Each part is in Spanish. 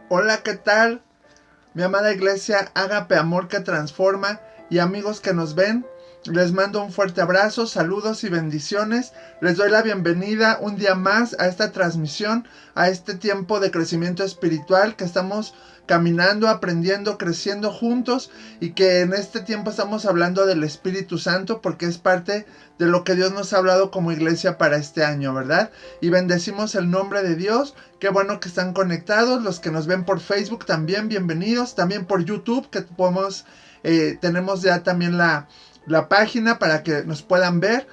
Hola, ¿qué tal? Mi amada iglesia Ágape Amor que Transforma y amigos que nos ven, les mando un fuerte abrazo, saludos y bendiciones. Les doy la bienvenida un día más a esta transmisión, a este tiempo de crecimiento espiritual que estamos caminando, aprendiendo, creciendo juntos, y que en este tiempo estamos hablando del Espíritu Santo porque es parte de lo que Dios nos ha hablado como iglesia para este año, ¿verdad? Y bendecimos el nombre de Dios. Qué bueno que están conectados. Los que nos ven por Facebook también, bienvenidos. También por YouTube, que tenemos ya también la página para que nos puedan ver.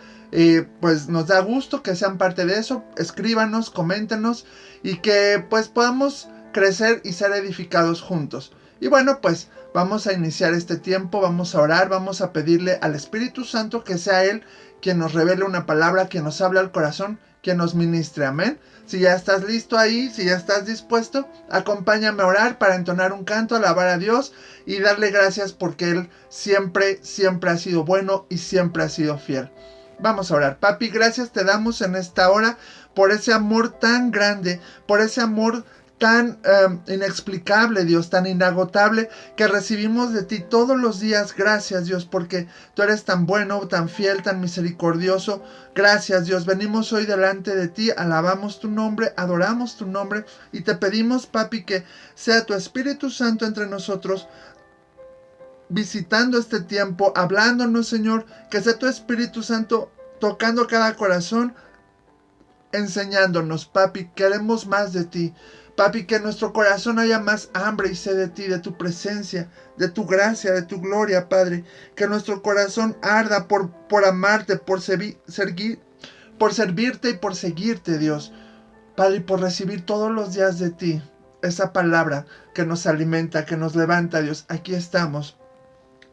Pues nos da gusto que sean parte de eso. Escríbanos, coméntenos y que pues podamos crecer y ser edificados juntos. Y bueno, pues vamos a iniciar este tiempo, vamos a orar, vamos a pedirle al Espíritu Santo que sea Él quien nos revele una palabra, quien nos hable al corazón, quien nos ministre, amén. Si ya estás listo ahí, si ya estás dispuesto, acompáñame a orar para entonar un canto, alabar a Dios y darle gracias porque Él siempre, siempre ha sido bueno y siempre ha sido fiel. Vamos a orar. Papi, gracias te damos en esta hora por ese amor tan grande, por ese amor tan inexplicable, Dios, tan inagotable que recibimos de ti todos los días. Gracias, Dios, porque tú eres tan bueno, tan fiel, tan misericordioso. Gracias, Dios. Venimos hoy delante de ti, alabamos tu nombre, adoramos tu nombre y te pedimos, papi, que sea tu Espíritu Santo entre nosotros, visitando este tiempo, hablándonos, Señor, que sea tu Espíritu Santo tocando cada corazón, enseñándonos, papi. Queremos más de ti. Papi, que en nuestro corazón haya más hambre y sed de ti, de tu presencia, de tu gracia, de tu gloria, Padre. Que nuestro corazón arda por amarte, por servirte y por seguirte, Dios. Padre, y por recibir todos los días de ti esa palabra que nos alimenta, que nos levanta, Dios. Aquí estamos.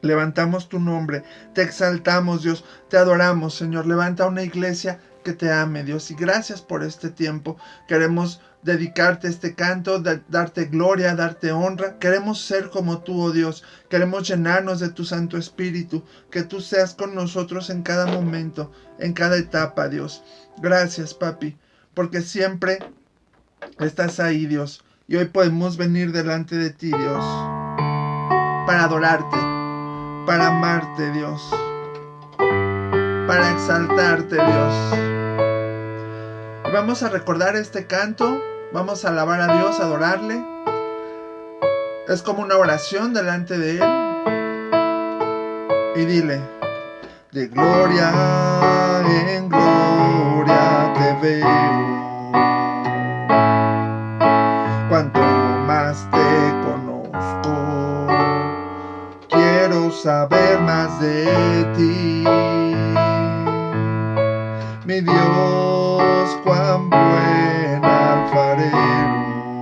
Levantamos tu nombre, te exaltamos, Dios, te adoramos, Señor. Levanta una iglesia que te ame, Dios, y gracias por este tiempo. Queremos dedicarte este canto, darte gloria, darte honra. Queremos ser como tú, oh Dios. Queremos llenarnos de tu Santo Espíritu, que tú seas con nosotros en cada momento, en cada etapa, Dios. Gracias, papi, porque siempre estás ahí, Dios. Y hoy podemos venir delante de ti, Dios, para adorarte, para amarte, Dios, para exaltarte, Dios. Y vamos a recordar este canto, vamos a alabar a Dios, a adorarle. Es como una oración delante de Él. Y dile: de gloria en gloria te veo, cuanto más te conozco, quiero saber más de ti. Mi Dios, cuán buen alfarero,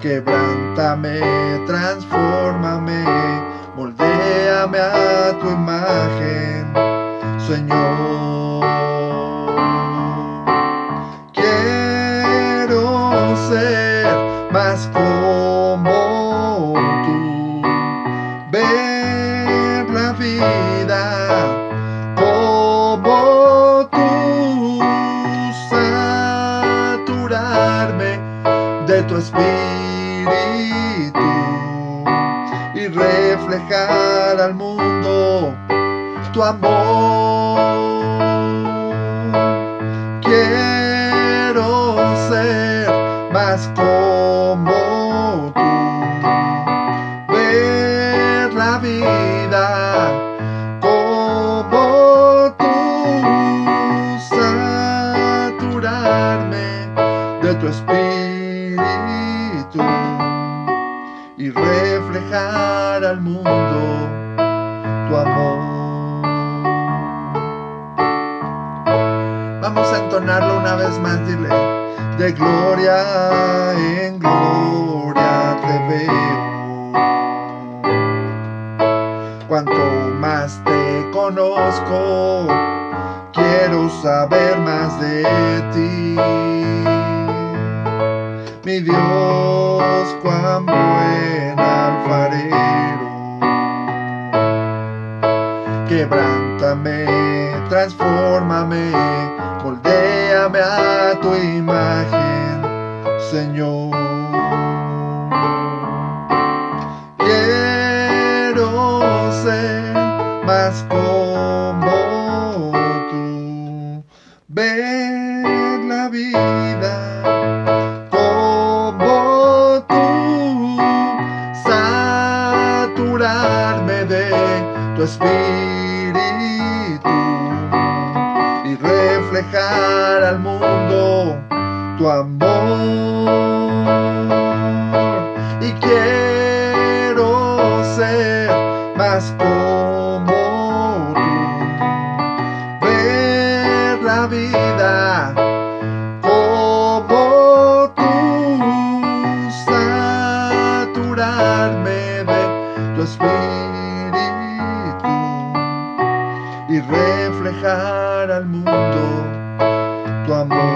quebrántame, transfórmame, moldéame a tu imagen, Señor. Quiero ser más como tú, ver la vida como tú, saturarme de tu espíritu y reflejar al mundo tu amor. Quiero ser más como tú, ver la vida como tú, saturarme de tu espíritu y reflejar al mundo tu amor. Vamos a entonarlo una vez más, dile: de gloria en gloria te veo, cuanto más te conozco, quiero saber más de ti. Mi Dios, cuán buen alfarero, quebrántame, transfórmame, moldéame a tu imagen, Señor. Quiero ser más como tú, ver la vida como tú, saturarme de tu espíritu y reflejar al mundo tu amor. Y quiero ser más como tú, ver la vida como tú, saturarme de tu espíritu y reflejar al mundo tu amor.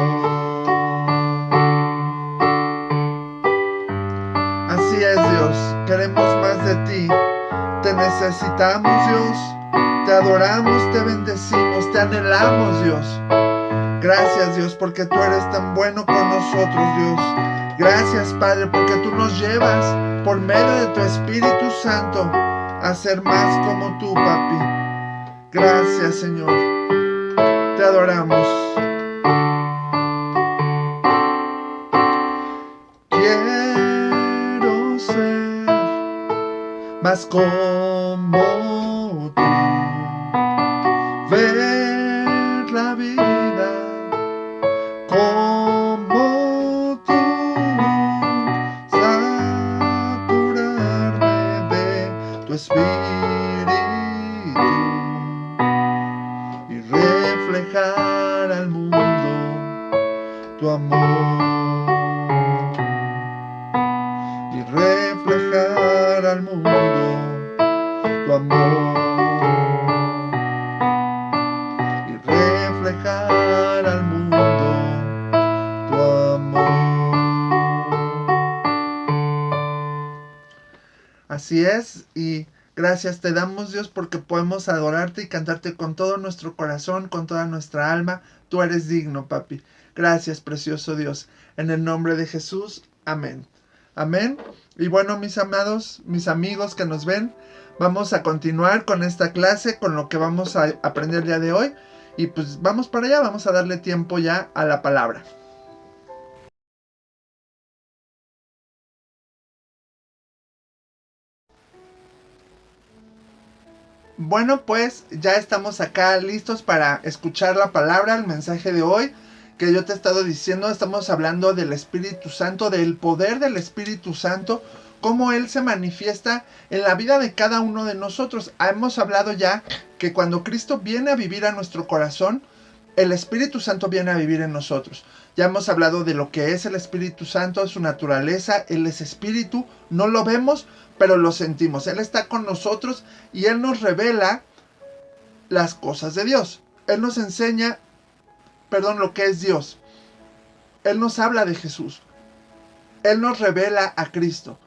Así es, Dios, queremos más de ti, te necesitamos, Dios, te adoramos, te bendecimos, te anhelamos, Dios. Gracias, Dios, porque tú eres tan bueno con nosotros, Dios. Gracias, Padre, porque tú nos llevas por medio de tu Espíritu Santo a ser más como tú, papi. Gracias, Señor, te adoramos. Quiero ser más como tú, ver la vida como tú, saturarme de tu espíritu y reflejar al mundo tu amor. Y reflejar al mundo tu amor. Y reflejar al mundo tu amor. Así es, y gracias te damos, Dios, porque podemos adorarte y cantarte con todo nuestro corazón, con toda nuestra alma. Tú eres digno, papi. Gracias, precioso Dios. En el nombre de Jesús, amén. Amén. Y bueno, mis amados, mis amigos que nos ven, vamos a continuar con esta clase, con lo que vamos a aprender el día de hoy. Y pues vamos para allá, vamos a darle tiempo ya a la palabra. Bueno, pues ya estamos acá listos para escuchar la palabra, el mensaje de hoy que yo te he estado diciendo. Estamos hablando del Espíritu Santo, del poder del Espíritu Santo, cómo Él se manifiesta en la vida de cada uno de nosotros. Hemos hablado ya que cuando Cristo viene a vivir a nuestro corazón, el Espíritu Santo viene a vivir en nosotros. Ya hemos hablado de lo que es el Espíritu Santo, su naturaleza. Él es Espíritu, no lo vemos, pero lo sentimos. Él está con nosotros y Él nos revela las cosas de Dios. Él nos enseña, lo que es Dios. Él nos habla de Jesús. Él nos revela a Cristo.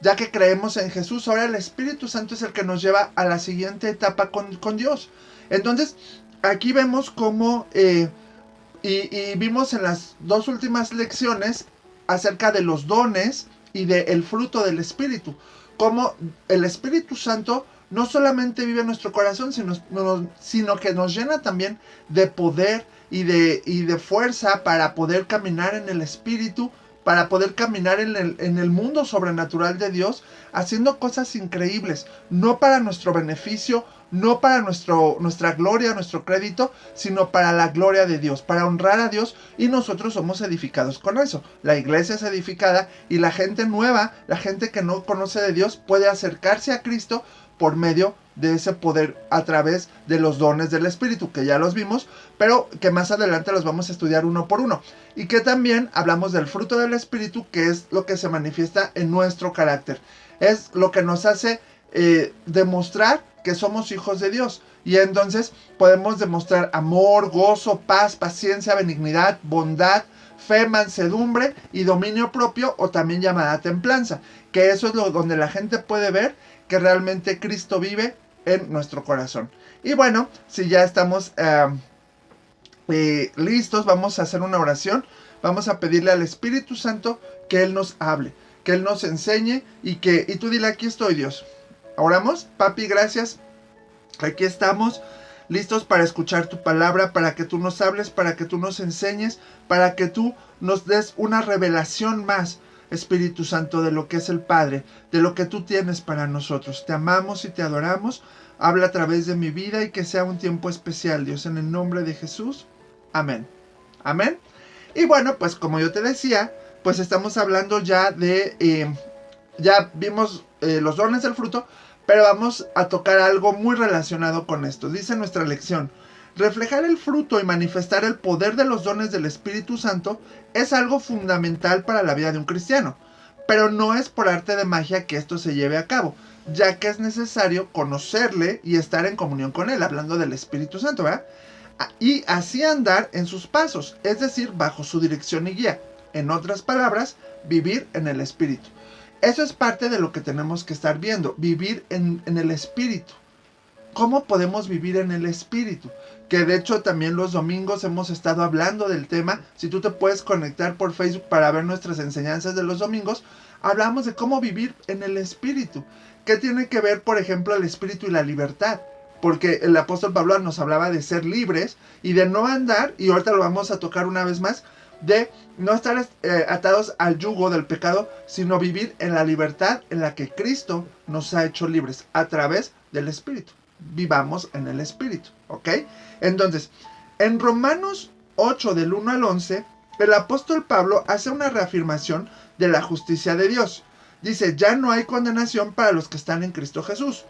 Ya que creemos en Jesús, ahora el Espíritu Santo es el que nos lleva a la siguiente etapa con Dios. Entonces, aquí vemos cómo, y vimos en las dos últimas lecciones acerca de los dones y del fruto del Espíritu. Cómo el Espíritu Santo no solamente vive en nuestro corazón, sino que nos llena también de poder y de fuerza para poder caminar en el Espíritu, para poder caminar en el mundo sobrenatural de Dios, haciendo cosas increíbles, no para nuestro beneficio, no para nuestra gloria, nuestro crédito, sino para la gloria de Dios, para honrar a Dios, y nosotros somos edificados con eso. La iglesia es edificada y la gente nueva, la gente que no conoce de Dios, puede acercarse a Cristo por medio de ese poder a través de los dones del Espíritu, que ya los vimos, pero que más adelante los vamos a estudiar uno por uno. Y que también hablamos del fruto del Espíritu, que es lo que se manifiesta en nuestro carácter. Es lo que nos hace demostrar que somos hijos de Dios. Y entonces podemos demostrar amor, gozo, paz, paciencia, benignidad, bondad, fe, mansedumbre y dominio propio, o también llamada templanza. Que eso es donde la gente puede ver que realmente Cristo vive en nuestro corazón. Y bueno, si ya estamos listos, vamos a hacer una oración vamos a pedirle al Espíritu Santo que Él nos hable, que Él nos enseñe y tú dile, aquí estoy, Dios. Oramos. Papi, gracias. Aquí estamos, listos para escuchar tu palabra, para que tú nos hables, para que tú nos enseñes, para que tú nos des una revelación más, Espíritu Santo, de lo que es el Padre, de lo que tú tienes para nosotros. Te amamos y te adoramos. Habla a través de mi vida y que sea un tiempo especial, Dios, en el nombre de Jesús. Amén. Amén. Y bueno, pues como yo te decía, pues estamos hablando ya de, ya vimos los dones del fruto, pero vamos a tocar algo muy relacionado con esto. Dice nuestra lección: reflejar el fruto y manifestar el poder de los dones del Espíritu Santo es algo fundamental para la vida de un cristiano, pero no es por arte de magia que esto se lleve a cabo, ya que es necesario conocerle y estar en comunión con él, hablando del Espíritu Santo, ¿verdad? Y así andar en sus pasos, es decir, bajo su dirección y guía. En otras palabras, vivir en el Espíritu. Eso es parte de lo que tenemos que estar viendo, vivir en el Espíritu. ¿Cómo podemos vivir en el Espíritu? Que de hecho también los domingos hemos estado hablando del tema. Si tú te puedes conectar por Facebook para ver nuestras enseñanzas de los domingos, hablamos de cómo vivir en el Espíritu. ¿Qué tiene que ver, por ejemplo, el Espíritu y la libertad? Porque el apóstol Pablo nos hablaba de ser libres y de no andar, y ahorita lo vamos a tocar una vez más, de no estar atados al yugo del pecado, sino vivir en la libertad en la que Cristo nos ha hecho libres a través del Espíritu. Vivamos en el Espíritu, ¿ok? Entonces, en Romanos 8 del 1 al 11, el apóstol Pablo hace una reafirmación de la justicia de Dios. Dice, ya no hay condenación para los que están en Cristo Jesús.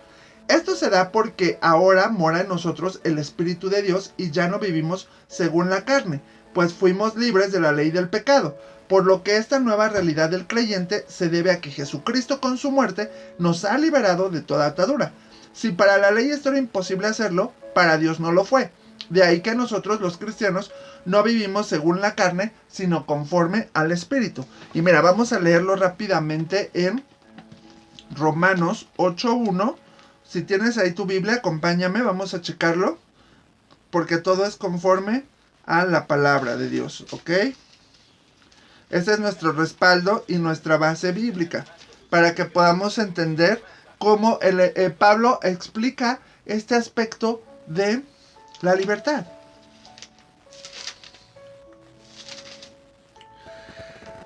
Esto se da porque ahora mora en nosotros el Espíritu de Dios y ya no vivimos según la carne, pues fuimos libres de la ley del pecado, por lo que esta nueva realidad del creyente se debe a que Jesucristo con su muerte nos ha liberado de toda atadura. Si para la ley esto era imposible hacerlo, para Dios no lo fue. De ahí que nosotros los cristianos no vivimos según la carne, sino conforme al Espíritu. Y mira, vamos a leerlo rápidamente en Romanos 8:1. Si tienes ahí tu Biblia, acompáñame, vamos a checarlo, porque todo es conforme a la palabra de Dios, ¿ok? Este es nuestro respaldo y nuestra base bíblica, para que podamos entender cómo Pablo explica este aspecto de la libertad.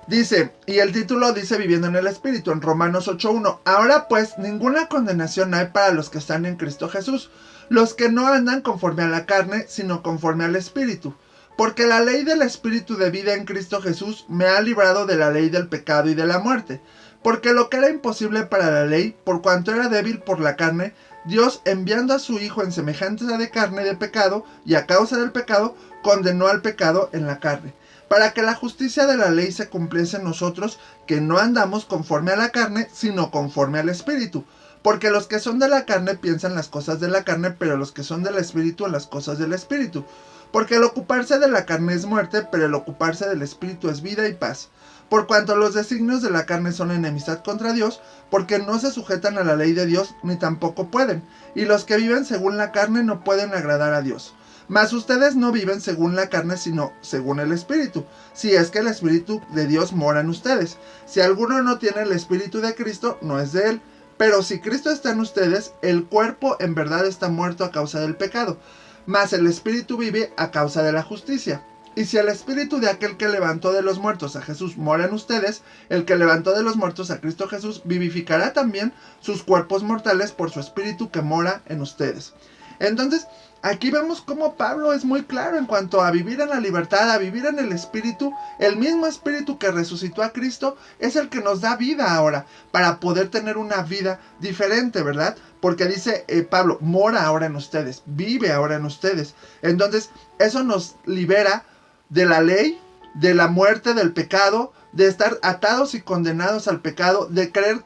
Dice, y el título dice Viviendo en el Espíritu, en Romanos 8:1. Ahora pues, ninguna condenación hay para los que están en Cristo Jesús, los que no andan conforme a la carne, sino conforme al Espíritu. Porque la ley del Espíritu de vida en Cristo Jesús me ha librado de la ley del pecado y de la muerte. Porque lo que era imposible para la ley, por cuanto era débil por la carne, Dios, enviando a su Hijo en semejanza de carne de pecado, y a causa del pecado, condenó al pecado en la carne, para que la justicia de la ley se cumpliese en nosotros, que no andamos conforme a la carne, sino conforme al Espíritu. Porque los que son de la carne piensan las cosas de la carne, pero los que son del Espíritu las cosas del Espíritu. Porque el ocuparse de la carne es muerte, pero el ocuparse del Espíritu es vida y paz. Por cuanto los designios de la carne son enemistad contra Dios, porque no se sujetan a la ley de Dios, ni tampoco pueden. Y los que viven según la carne no pueden agradar a Dios. Mas ustedes no viven según la carne, sino según el Espíritu, si es que el Espíritu de Dios mora en ustedes. Si alguno no tiene el Espíritu de Cristo, no es de él. Pero si Cristo está en ustedes, el cuerpo en verdad está muerto a causa del pecado, mas el Espíritu vive a causa de la justicia. Y si el Espíritu de aquel que levantó de los muertos a Jesús mora en ustedes, el que levantó de los muertos a Cristo Jesús vivificará también sus cuerpos mortales por su Espíritu que mora en ustedes. Entonces, aquí vemos cómo Pablo es muy claro en cuanto a vivir en la libertad, a vivir en el Espíritu. El mismo Espíritu que resucitó a Cristo es el que nos da vida ahora, para poder tener una vida diferente, ¿verdad? Porque dice Pablo, mora ahora en ustedes, vive ahora en ustedes. Entonces, eso nos libera de la ley, de la muerte, del pecado, de estar atados y condenados al pecado, de querer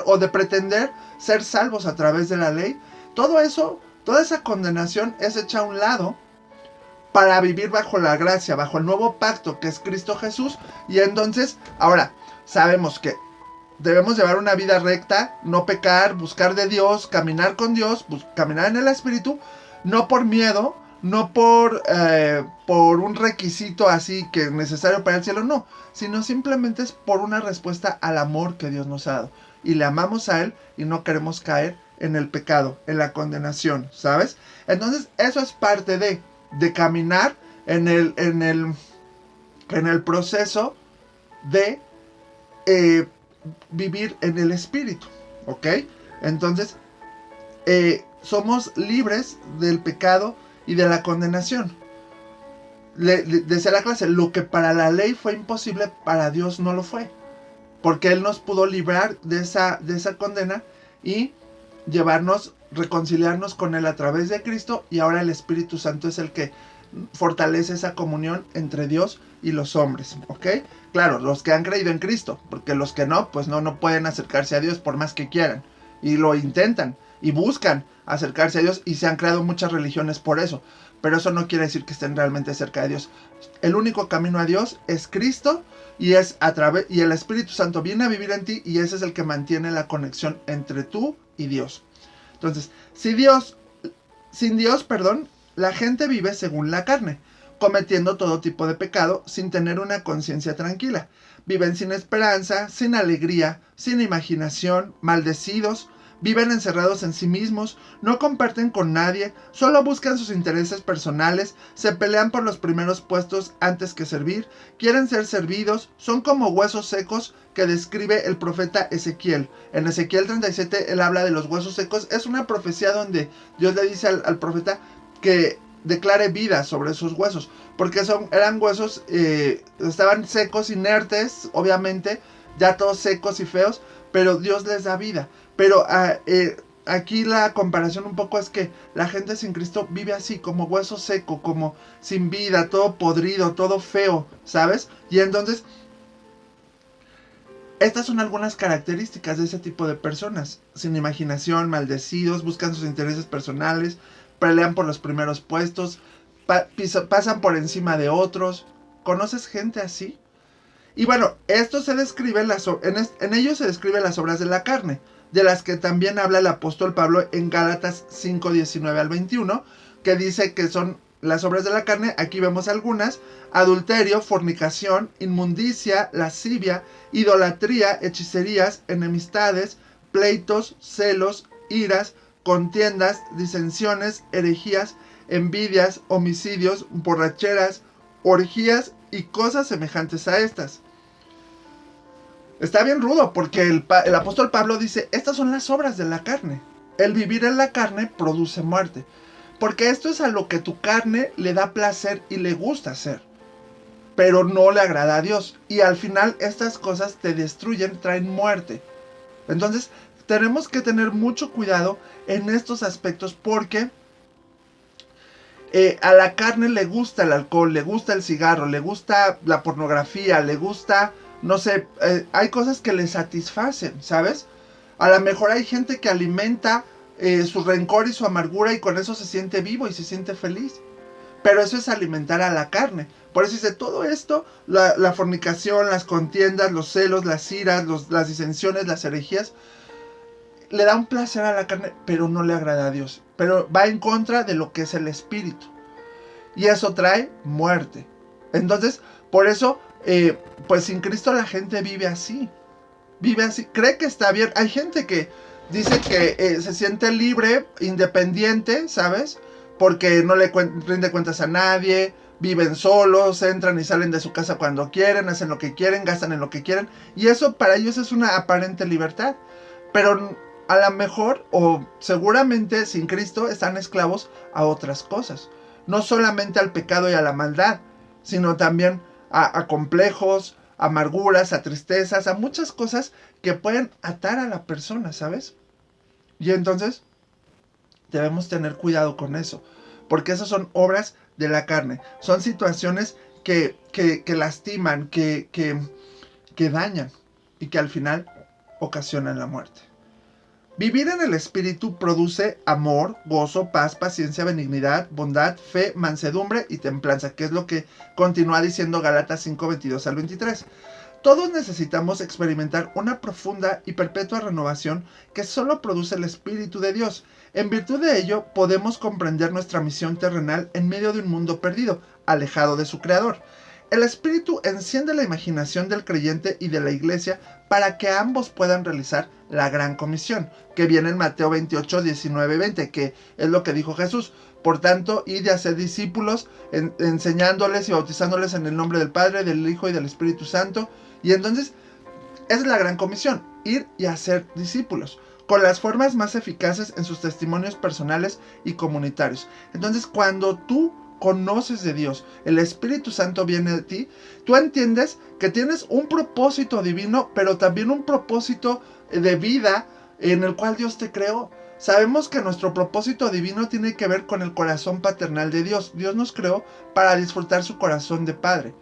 o de pretender ser salvos a través de la ley. Todo eso, toda esa condenación es hecha a un lado para vivir bajo la gracia, bajo el nuevo pacto que es Cristo Jesús. Y entonces, ahora, sabemos que debemos llevar una vida recta, no pecar, buscar de Dios, caminar con Dios, caminar en el Espíritu, no por miedo, no por un requisito así que es necesario para el cielo, no, sino simplemente es por una respuesta al amor que Dios nos ha dado. Y le amamos a Él y no queremos caer en el pecado, en la condenación, ¿sabes? Entonces eso es parte de caminar en el proceso de vivir en el Espíritu, ¿ok? Entonces somos libres del pecado y de la condenación. Decía la clase, lo que para la ley fue imposible, para Dios no lo fue. Porque Él nos pudo librar de esa condena y reconciliarnos con Él a través de Cristo. Y ahora el Espíritu Santo es el que fortalece esa comunión entre Dios y los hombres, ¿ok? Claro, los que han creído en Cristo, porque los que no, pues no pueden acercarse a Dios por más que quieran. Y lo intentan y buscan acercarse a Dios y se han creado muchas religiones por eso. Pero eso no quiere decir que estén realmente cerca de Dios. El único camino a Dios es Cristo y el Espíritu Santo viene a vivir en ti y ese es el que mantiene la conexión entre tú y Dios. Entonces, sin Dios, la gente vive según la carne, cometiendo todo tipo de pecado sin tener una conciencia tranquila. Viven sin esperanza, sin alegría, sin imaginación, maldecidos. Viven encerrados en sí mismos, no comparten con nadie, solo buscan sus intereses personales, se pelean por los primeros puestos antes que servir, quieren ser servidos, son como huesos secos que describe el profeta Ezequiel. En Ezequiel 37 él habla de los huesos secos, es una profecía donde Dios le dice al profeta que declare vida sobre esos huesos, porque eran huesos, estaban secos, inertes, obviamente, ya todos secos y feos, pero Dios les da vida. Pero aquí la comparación un poco es que la gente sin Cristo vive así, como hueso seco, como sin vida, todo podrido, todo feo, ¿sabes? Y entonces, estas son algunas características de ese tipo de personas. Sin imaginación, maldecidos, buscan sus intereses personales, pelean por los primeros puestos, pasan por encima de otros. ¿Conoces gente así? Y bueno, esto se describe, en ello se describen las obras de la carne, de las que también habla el apóstol Pablo en Gálatas 5, 19 al 21, que dice que son las obras de la carne. Aquí vemos algunas: adulterio, fornicación, inmundicia, lascivia, idolatría, hechicerías, enemistades, pleitos, celos, iras, contiendas, disensiones, herejías, envidias, homicidios, borracheras, orgías y cosas semejantes a estas. Está bien rudo porque el apóstol Pablo dice, estas son las obras de la carne. El vivir en la carne produce muerte. Porque esto es a lo que tu carne le da placer y le gusta hacer. Pero no le agrada a Dios. Y al final estas cosas te destruyen, traen muerte. Entonces tenemos que tener mucho cuidado en estos aspectos porque a la carne le gusta el alcohol, le gusta el cigarro, le gusta la pornografía, le gusta, no sé, hay cosas que le satisfacen, ¿sabes? A lo mejor hay gente que alimenta su rencor y su amargura y con eso se siente vivo y se siente feliz. Pero eso es alimentar a la carne. Por eso dice, todo esto, la fornicación, las contiendas, los celos, las iras, las disensiones, las herejías, le da un placer a la carne, pero no le agrada a Dios. Pero va en contra de lo que es el espíritu. Y eso trae muerte. Entonces, por eso, pues sin Cristo la gente vive así. Vive así, cree que está bien. Hay gente que dice que se siente libre, independiente, ¿sabes? Porque no le rinde cuentas a nadie, viven solos, entran y salen de su casa cuando quieren, hacen lo que quieren, gastan en lo que quieren. Y eso para ellos es una aparente libertad. Pero a lo mejor, o seguramente sin Cristo, están esclavos a otras cosas. No solamente al pecado y a la maldad, sino también a complejos, a amarguras, a tristezas, a muchas cosas que pueden atar a la persona, ¿sabes? Y entonces debemos tener cuidado con eso, porque esas son obras de la carne, son situaciones que lastiman, que dañan y que al final ocasionan la muerte. Vivir en el Espíritu produce amor, gozo, paz, paciencia, benignidad, bondad, fe, mansedumbre y templanza, que es lo que continúa diciendo Gálatas 5, 22 al 23. Todos necesitamos experimentar una profunda y perpetua renovación que solo produce el Espíritu de Dios. En virtud de ello, podemos comprender nuestra misión terrenal en medio de un mundo perdido, alejado de su Creador. El Espíritu enciende la imaginación del creyente y de la Iglesia para que ambos puedan realizar la gran comisión, que viene en Mateo 28, 19, 20, que es lo que dijo Jesús. Por tanto, id a hacer discípulos, enseñándoles y bautizándoles en el nombre del Padre, del Hijo y del Espíritu Santo. Y entonces, esa es la gran comisión, ir y hacer discípulos, con las formas más eficaces en sus testimonios personales y comunitarios. Entonces, cuando tú conoces de Dios, el Espíritu Santo viene de ti, tú entiendes que tienes un propósito divino, pero también un propósito de vida en el cual Dios te creó. Sabemos que nuestro propósito divino tiene que ver con el corazón paternal de Dios. Dios nos creó para disfrutar su corazón de Padre.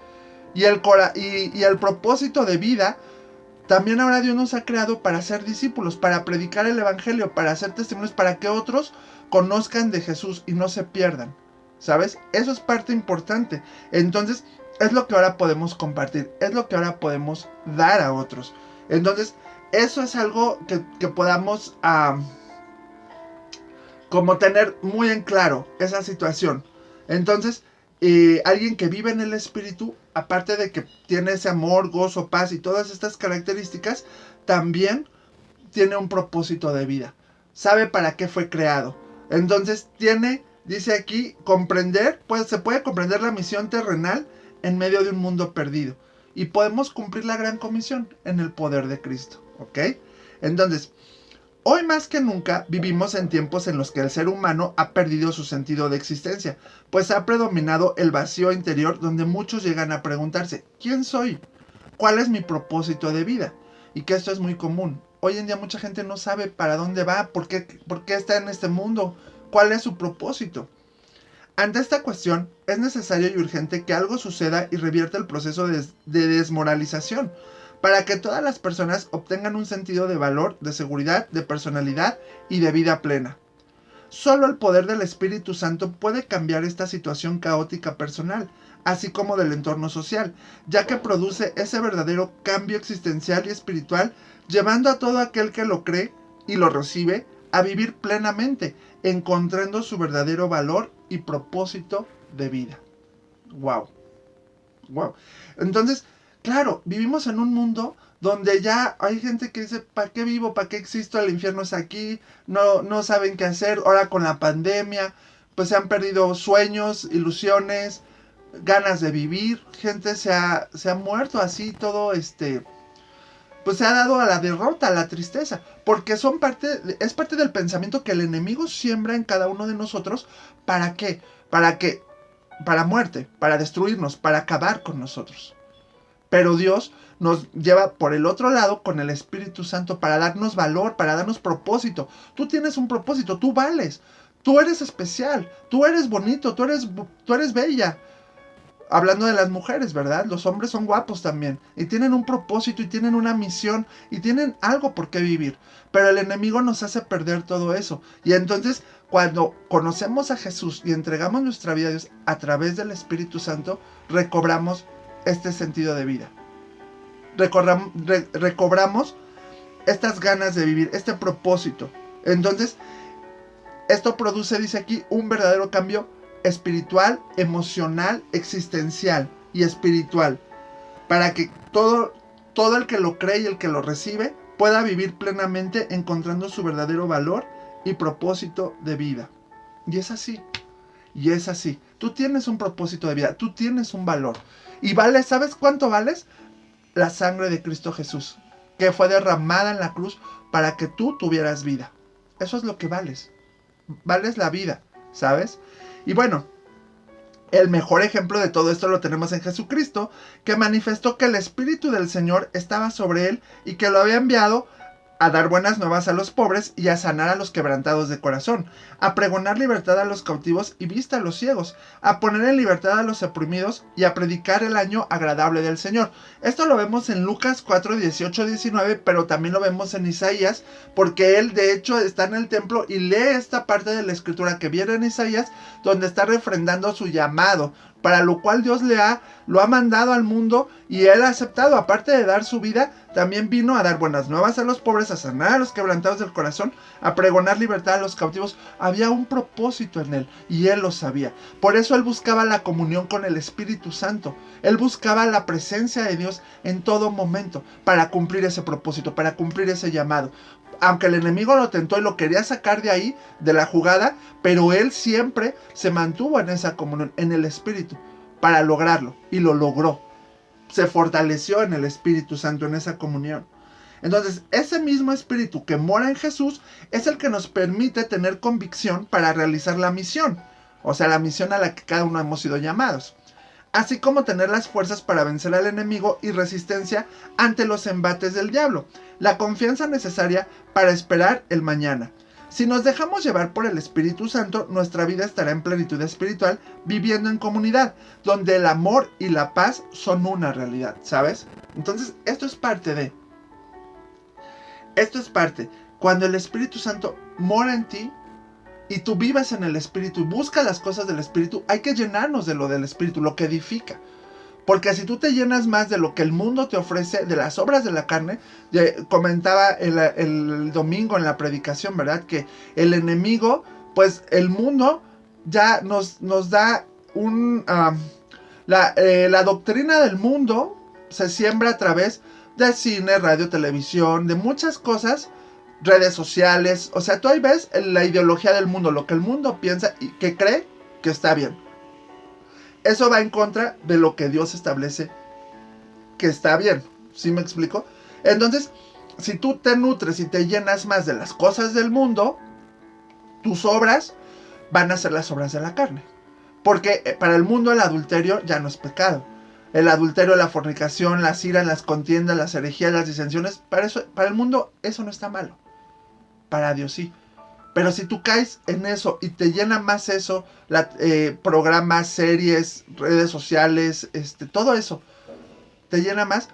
Y el propósito de vida, también ahora Dios nos ha creado para ser discípulos, para predicar el Evangelio, para hacer testimonios, para que otros conozcan de Jesús y no se pierdan. ¿Sabes? Eso es parte importante. Entonces, es lo que ahora podemos compartir, es lo que ahora podemos dar a otros. Entonces, eso es algo que podamos como tener muy en claro esa situación. Entonces, alguien que vive en el Espíritu, aparte de que tiene ese amor, gozo, paz y todas estas características, también tiene un propósito de vida. Sabe para qué fue creado. Entonces, dice aquí, se puede comprender la misión terrenal en medio de un mundo perdido. Y podemos cumplir la gran comisión en el poder de Cristo. ¿Ok? Entonces, hoy más que nunca vivimos en tiempos en los que el ser humano ha perdido su sentido de existencia, pues ha predominado el vacío interior donde muchos llegan a preguntarse, ¿quién soy? ¿Cuál es mi propósito de vida? Y que esto es muy común. Hoy en día mucha gente no sabe para dónde va, por qué está en este mundo, cuál es su propósito. Ante esta cuestión, es necesario y urgente que algo suceda y revierta el proceso de desmoralización, para que todas las personas obtengan un sentido de valor, de seguridad, de personalidad y de vida plena. Solo el poder del Espíritu Santo puede cambiar esta situación caótica personal, así como del entorno social, ya que produce ese verdadero cambio existencial y espiritual, llevando a todo aquel que lo cree y lo recibe a vivir plenamente, encontrando su verdadero valor y propósito de vida. ¡Wow! ¡Wow! Entonces, claro, vivimos en un mundo donde ya hay gente que dice, ¿para qué vivo? ¿Para qué existo? El infierno es aquí, no saben qué hacer. Ahora con la pandemia, pues se han perdido sueños, ilusiones, ganas de vivir. Gente se ha muerto así, todo pues se ha dado a la derrota, a la tristeza, porque es parte del pensamiento que el enemigo siembra en cada uno de nosotros. ¿Para qué? Para muerte, para destruirnos, para acabar con nosotros. Pero Dios nos lleva por el otro lado con el Espíritu Santo para darnos valor, para darnos propósito. Tú tienes un propósito, tú vales, tú eres especial, tú eres bonito, tú eres bella. Hablando de las mujeres, ¿verdad? Los hombres son guapos también. Y tienen un propósito y tienen una misión y tienen algo por qué vivir. Pero el enemigo nos hace perder todo eso. Y entonces, cuando conocemos a Jesús y entregamos nuestra vida a Dios a través del Espíritu Santo, recobramos este sentido de vida. Recobramos estas ganas de vivir, este propósito. Entonces, esto produce, dice aquí, un verdadero cambio espiritual, emocional, existencial y espiritual, para que todo el que lo cree y el que lo recibe pueda vivir plenamente encontrando su verdadero valor y propósito de vida. Y es así. Tú tienes un propósito de vida, tú tienes un valor. Y vales, ¿sabes cuánto vales? La sangre de Cristo Jesús, que fue derramada en la cruz para que tú tuvieras vida. Eso es lo que vales. Vales la vida, ¿sabes? Y bueno, el mejor ejemplo de todo esto lo tenemos en Jesucristo, que manifestó que el Espíritu del Señor estaba sobre él y que lo había enviado a dar buenas nuevas a los pobres y a sanar a los quebrantados de corazón, a pregonar libertad a los cautivos y vista a los ciegos, a poner en libertad a los oprimidos y a predicar el año agradable del Señor. Esto lo vemos en Lucas 4, 18, 19, pero también lo vemos en Isaías, porque él de hecho está en el templo y lee esta parte de la escritura que viene en Isaías, donde está refrendando su llamado. para lo cual Dios lo ha mandado al mundo y él ha aceptado. Aparte de dar su vida, también vino a dar buenas nuevas a los pobres, a sanar a los quebrantados del corazón, a pregonar libertad a los cautivos. Había un propósito en él y él lo sabía. Por eso él buscaba la comunión con el Espíritu Santo. Él buscaba la presencia de Dios en todo momento para cumplir ese propósito, para cumplir ese llamado. Aunque el enemigo lo tentó y lo quería sacar de ahí, de la jugada, pero él siempre se mantuvo en esa comunión, en el Espíritu, para lograrlo. Y lo logró. Se fortaleció en el Espíritu Santo, en esa comunión. Entonces, ese mismo Espíritu que mora en Jesús es el que nos permite tener convicción para realizar la misión. O sea, la misión a la que cada uno hemos sido llamados. Así como tener las fuerzas para vencer al enemigo y resistencia ante los embates del diablo. La confianza necesaria para esperar el mañana. Si nos dejamos llevar por el Espíritu Santo, nuestra vida estará en plenitud espiritual, viviendo en comunidad, donde el amor y la paz son una realidad, ¿sabes? Entonces, esto es parte. Cuando el Espíritu Santo mora en ti, y tú vives en el Espíritu y buscas las cosas del Espíritu, hay que llenarnos de lo del Espíritu, lo que edifica. Porque si tú te llenas más de lo que el mundo te ofrece, de las obras de la carne, comentaba el domingo en la predicación, ¿verdad? Que el enemigo, pues el mundo ya nos da la doctrina del mundo se siembra a través de cine, radio, televisión, de muchas cosas, redes sociales. O sea, tú ahí ves la ideología del mundo, lo que el mundo piensa y que cree que está bien. Eso va en contra de lo que Dios establece que está bien. ¿Sí me explico? Entonces, si tú te nutres y te llenas más de las cosas del mundo, tus obras van a ser las obras de la carne. Porque para el mundo el adulterio ya no es pecado. El adulterio, la fornicación, las iras, las contiendas, las herejías, las disensiones, para el mundo eso no está malo. Para Dios sí. Pero si tú caes en eso y te llena más eso, programas, series, redes sociales, todo eso, te llena más,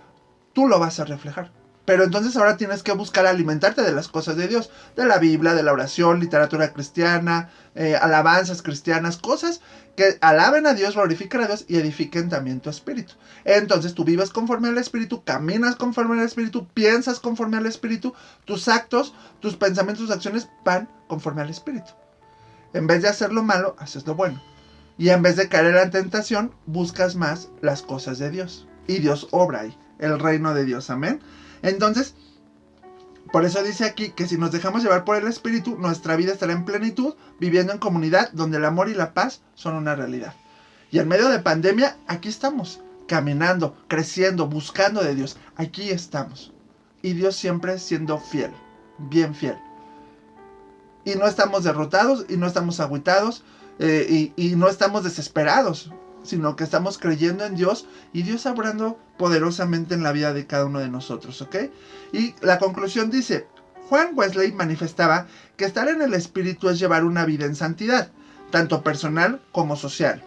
tú lo vas a reflejar. Pero entonces ahora tienes que buscar alimentarte de las cosas de Dios, de la Biblia, de la oración, literatura cristiana, alabanzas cristianas, cosas que alaben a Dios, glorifiquen a Dios y edifiquen también tu espíritu. Entonces tú vives conforme al Espíritu, caminas conforme al Espíritu, piensas conforme al Espíritu, tus actos, tus pensamientos, tus acciones van conforme al Espíritu. En vez de hacer lo malo, haces lo bueno. Y en vez de caer en la tentación, buscas más las cosas de Dios. Y Dios obra ahí, el reino de Dios, amén. Entonces, por eso dice aquí que si nos dejamos llevar por el Espíritu, nuestra vida estará en plenitud, viviendo en comunidad, donde el amor y la paz son una realidad. Y en medio de pandemia, aquí estamos, caminando, creciendo, buscando de Dios. Aquí estamos. Y Dios siempre siendo fiel, bien fiel. Y no estamos derrotados, y no estamos agüitados, y no estamos desesperados, sino que estamos creyendo en Dios y Dios obrando poderosamente en la vida de cada uno de nosotros, ¿ok? Y la conclusión dice, Juan Wesley manifestaba que estar en el Espíritu es llevar una vida en santidad, tanto personal como social.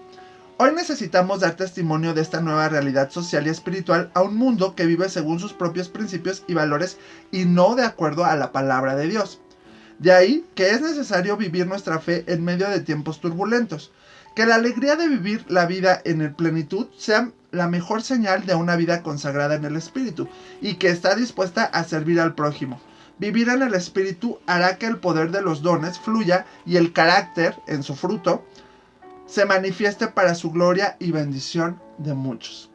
Hoy necesitamos dar testimonio de esta nueva realidad social y espiritual a un mundo que vive según sus propios principios y valores y no de acuerdo a la palabra de Dios. De ahí que es necesario vivir nuestra fe en medio de tiempos turbulentos. Que la alegría de vivir la vida en el plenitud sea la mejor señal de una vida consagrada en el Espíritu y que está dispuesta a servir al prójimo. Vivir en el Espíritu hará que el poder de los dones fluya y el carácter, en su fruto, se manifieste para su gloria y bendición de muchos.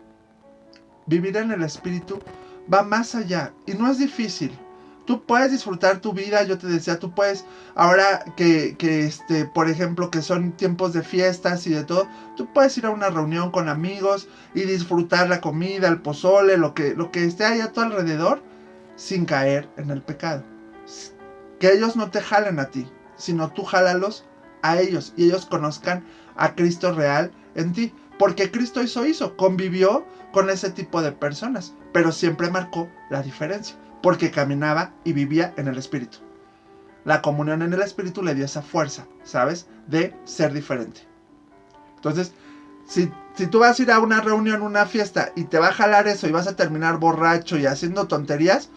Vivir en el Espíritu va más allá y no es difícil. Tú puedes disfrutar tu vida, yo te decía, tú puedes, ahora por ejemplo, que son tiempos de fiestas y de todo, tú puedes ir a una reunión con amigos y disfrutar la comida, el pozole, lo que esté ahí a tu alrededor, sin caer en el pecado. Que ellos no te jalen a ti, sino tú jálalos a ellos y ellos conozcan a Cristo real en ti. Porque Cristo hizo, convivió con ese tipo de personas, pero siempre marcó la diferencia. Porque caminaba y vivía en el Espíritu. La comunión en el Espíritu le dio esa fuerza, ¿sabes? De ser diferente. Entonces, si tú vas a ir a una reunión, una fiesta, y te va a jalar eso y vas a terminar borracho y haciendo tonterías,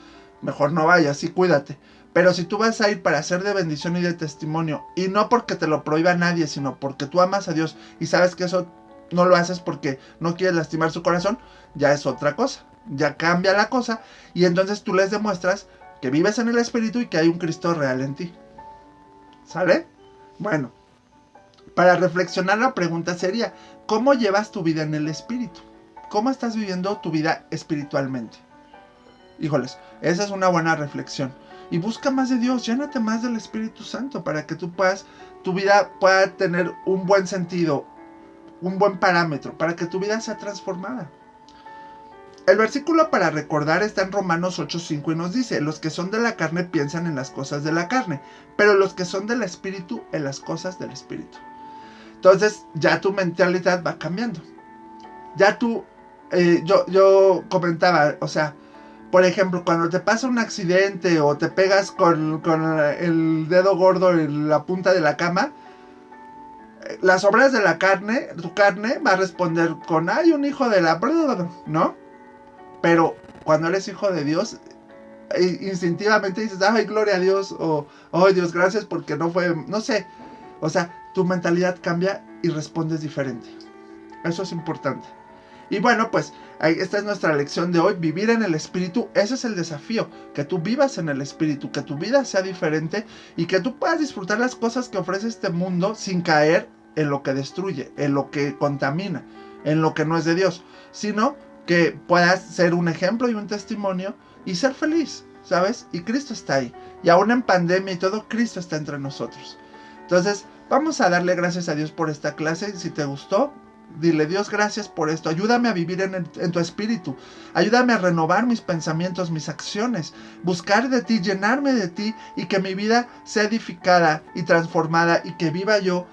mejor no vayas y cuídate. Pero si tú vas a ir para ser de bendición y de testimonio, y no porque te lo prohíba nadie, sino porque tú amas a Dios y sabes que eso no lo haces porque no quieres lastimar su corazón, ya es otra cosa, ya cambia la cosa, y entonces tú les demuestras que vives en el Espíritu y que hay un Cristo real en ti. ¿Sale? Bueno, para reflexionar la pregunta sería, ¿cómo llevas tu vida en el Espíritu? ¿Cómo estás viviendo tu vida espiritualmente? Híjoles, esa es una buena reflexión. Y busca más de Dios, llénate más del Espíritu Santo para que tu vida pueda tener un buen sentido, un buen parámetro, para que tu vida sea transformada. El versículo para recordar está en Romanos 8:5 y nos dice, los que son de la carne piensan en las cosas de la carne, pero los que son del Espíritu en las cosas del Espíritu. Entonces ya tu mentalidad va cambiando. Ya tú, yo comentaba, o sea, por ejemplo, cuando te pasa un accidente o te pegas con el dedo gordo en la punta de la cama, las obras de la carne, tu carne va a responder con, ay, un hijo de la... ¿no? Pero cuando eres hijo de Dios, instintivamente dices, ay, gloria a Dios, o, ay, Dios, gracias porque no fue, no sé. O sea, tu mentalidad cambia y respondes diferente. Eso es importante. Y bueno, pues esta es nuestra lección de hoy, vivir en el Espíritu. Ese es el desafío, que tú vivas en el Espíritu, que tu vida sea diferente y que tú puedas disfrutar las cosas que ofrece este mundo sin caer en lo que destruye, en lo que contamina, en lo que no es de Dios, sino que puedas ser un ejemplo y un testimonio y ser feliz, ¿sabes? Y Cristo está ahí. Y aún en pandemia y todo, Cristo está entre nosotros. Entonces, vamos a darle gracias a Dios por esta clase. Si te gustó, dile, Dios, gracias por esto. Ayúdame a vivir en tu espíritu. Ayúdame a renovar mis pensamientos, mis acciones. Buscar de ti, llenarme de ti y que mi vida sea edificada y transformada y que viva yo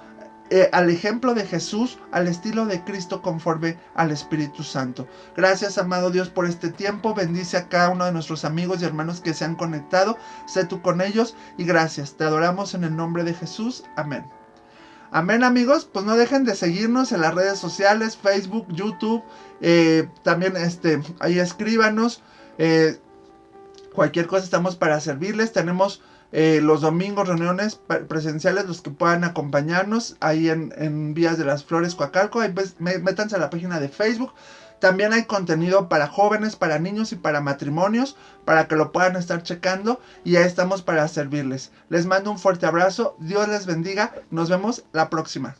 al ejemplo de Jesús, al estilo de Cristo, conforme al Espíritu Santo. Gracias, amado Dios, por este tiempo. Bendice a cada uno de nuestros amigos y hermanos que se han conectado. Sé tú con ellos y gracias. Te adoramos en el nombre de Jesús. Amén. Amén, amigos. Pues no dejen de seguirnos en las redes sociales, Facebook, YouTube. También ahí escríbanos. Cualquier cosa estamos para servirles. Tenemos los domingos reuniones presenciales, los que puedan acompañarnos ahí en Vías de las Flores, Coacalco. Ahí métanse a la página de Facebook. También hay contenido para jóvenes, para niños y para matrimonios, para que lo puedan estar checando, y ya estamos para servirles. Les mando un fuerte abrazo, Dios les bendiga, nos vemos la próxima.